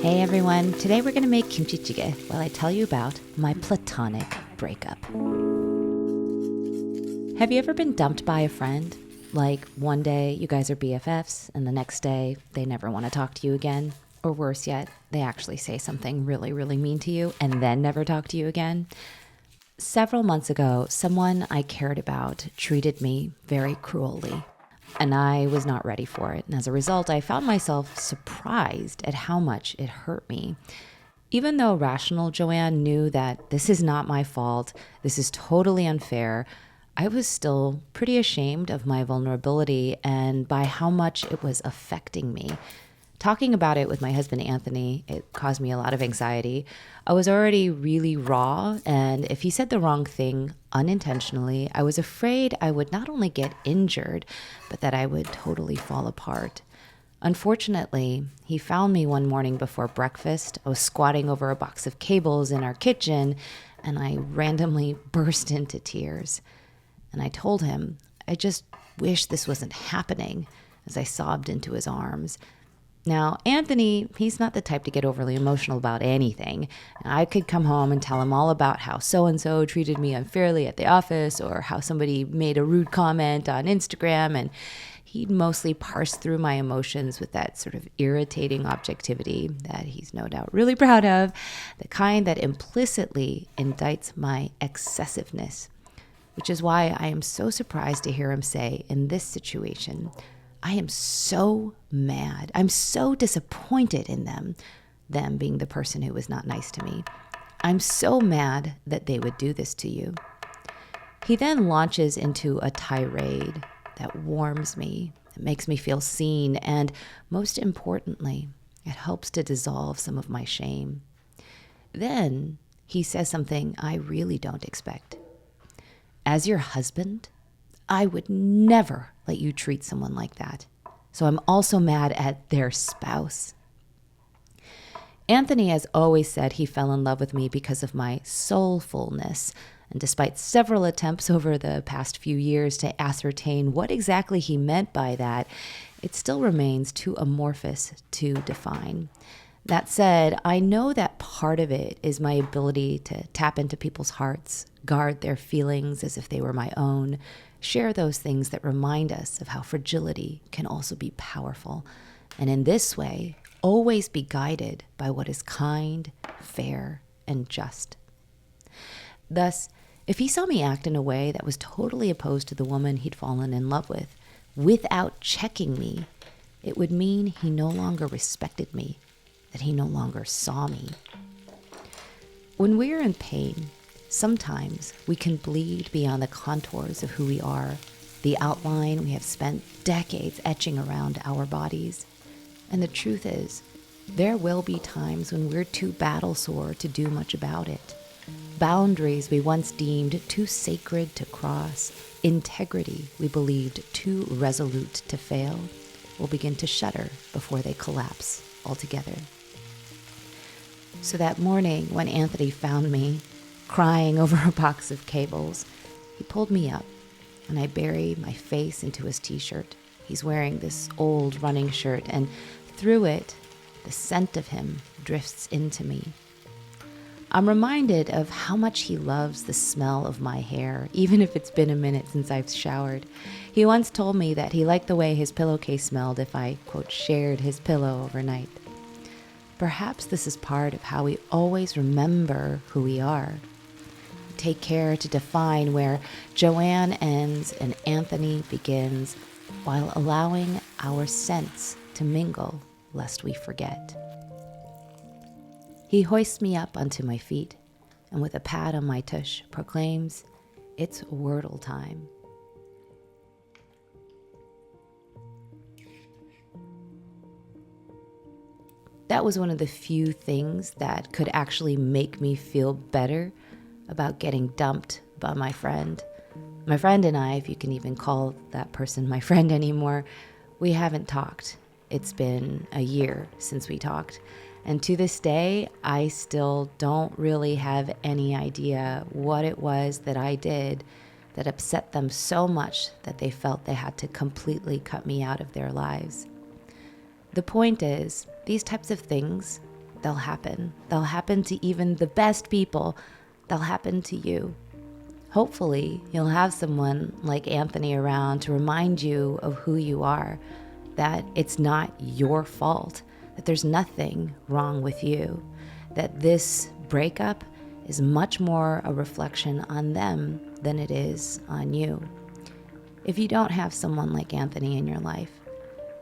Hey everyone, today we're going to make kimchi chigae while I tell you about my platonic breakup. Have you ever been dumped by a friend? Like one day you guys are BFFs and the next day they never want to talk to you again? Or worse yet, they actually say something really, really mean to you and then never talk to you again? Several months ago, someone I cared about treated me very cruelly, and I was not ready for it. And as a result, I found myself surprised at how much it hurt me. Even though rational Joanne knew that this is not my fault, this is totally unfair, I was still pretty ashamed of my vulnerability and by how much it was affecting me. Talking about it with my husband, Anthony, it caused me a lot of anxiety. I was already really raw, and if he said the wrong thing unintentionally, I was afraid I would not only get injured, but that I would totally fall apart. Unfortunately, he found me one morning before breakfast. I was squatting over a box of cables in our kitchen, and I randomly burst into tears. And I told him, I just wish this wasn't happening, as I sobbed into his arms. Now, Anthony, he's not the type to get overly emotional about anything. I could come home and tell him all about how so-and-so treated me unfairly at the office or how somebody made a rude comment on Instagram, and he'd mostly parse through my emotions with that sort of irritating objectivity that he's no doubt really proud of, the kind that implicitly indicts my excessiveness, which is why I am so surprised to hear him say in this situation, I am so mad. I'm so disappointed in them being the person who was not nice to me. I'm so mad that they would do this to you. He then launches into a tirade that warms me, it makes me feel seen, and most importantly, it helps to dissolve some of my shame. Then he says something I really don't expect. As your husband, I would never let you treat someone like that. So I'm also mad at their spouse. Anthony has always said he fell in love with me because of my soulfulness. And despite several attempts over the past few years to ascertain what exactly he meant by that, it still remains too amorphous to define. That said, I know that part of it is my ability to tap into people's hearts, guard their feelings as if they were my own, share those things that remind us of how fragility can also be powerful, and in this way, always be guided by what is kind, fair, and just. Thus, if he saw me act in a way that was totally opposed to the woman he'd fallen in love with, without checking me, it would mean he no longer respected me, that he no longer saw me. When we are in pain, sometimes we can bleed beyond the contours of who we are, the outline we have spent decades etching around our bodies. And the truth is, there will be times when we're too battle-sore to do much about it. Boundaries we once deemed too sacred to cross, integrity we believed too resolute to fail, will begin to shudder before they collapse altogether. So that morning when Anthony found me crying over a box of cables, he pulled me up and I buried my face into his t-shirt. He's wearing this old running shirt, and through it, the scent of him drifts into me. I'm reminded of how much he loves the smell of my hair, even if it's been a minute since I've showered. He once told me that he liked the way his pillowcase smelled if I, quote, shared his pillow overnight. Perhaps this is part of how we always remember who we are. Take care to define where Joanne ends and Anthony begins, while allowing our scents to mingle lest we forget. He hoists me up onto my feet and with a pat on my tush proclaims, it's Wordle time. That was one of the few things that could actually make me feel better about getting dumped by my friend. My friend and I, if you can even call that person my friend anymore, we haven't talked. It's been a year since we talked. And to this day, I still don't really have any idea what it was that I did that upset them so much that they felt they had to completely cut me out of their lives. The point is, these types of things they'll happen. They'll happen to even the best people. They'll happen to you. Hopefully, you'll have someone like Anthony around to remind you of who you are, that it's not your fault, that there's nothing wrong with you, that this breakup is much more a reflection on them than it is on you. If you don't have someone like Anthony in your life,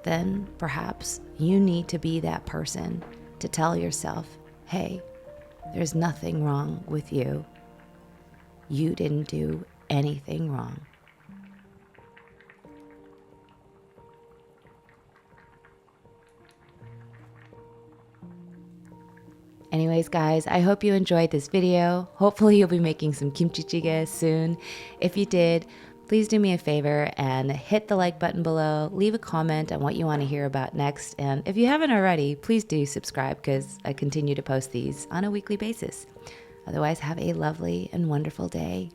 then perhaps you need to be that person to tell yourself, hey, there's nothing wrong with you. You didn't do anything wrong. Anyways, guys, I hope you enjoyed this video. Hopefully you'll be making some kimchi chigae soon. If you did, please do me a favor and hit the like button below. Leave a comment on what you want to hear about next. And if you haven't already, please do subscribe because I continue to post these on a weekly basis. Otherwise, have a lovely and wonderful day.